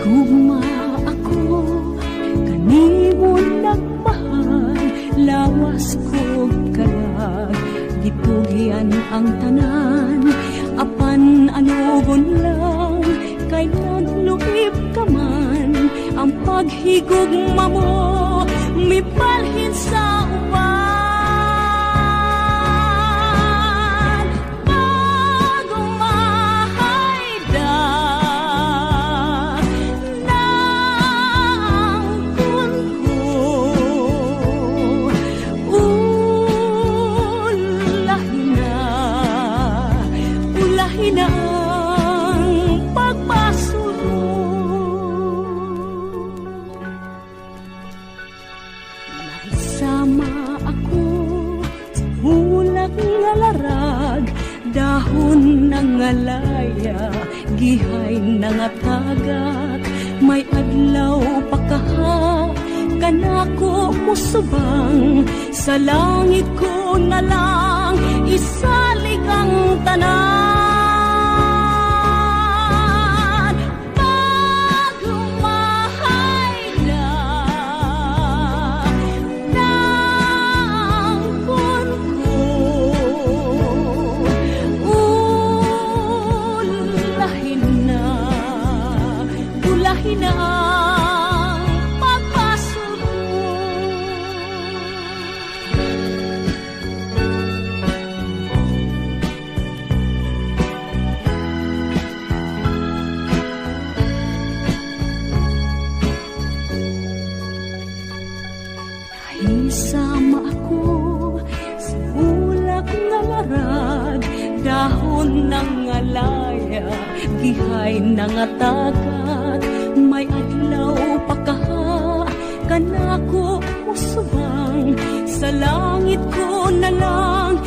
Gugma ako, kanimo nagmahal, lawas ko kalag, gitugian ang tanan, apan anugon lang, kay nagluib ka man, ang paghigugma mo, mipalhin sa uwan. Dahon ng alaya, gihay ng atagat, may adlaw pa kaha, kanako musubang, sa langit ko na lang, isalig ang tanan. Isama ako sa ulak na larag, dahon ng alaya, gihay ng atagat, may adlaw pa kaha, kanako musubang, sa langit ko na lang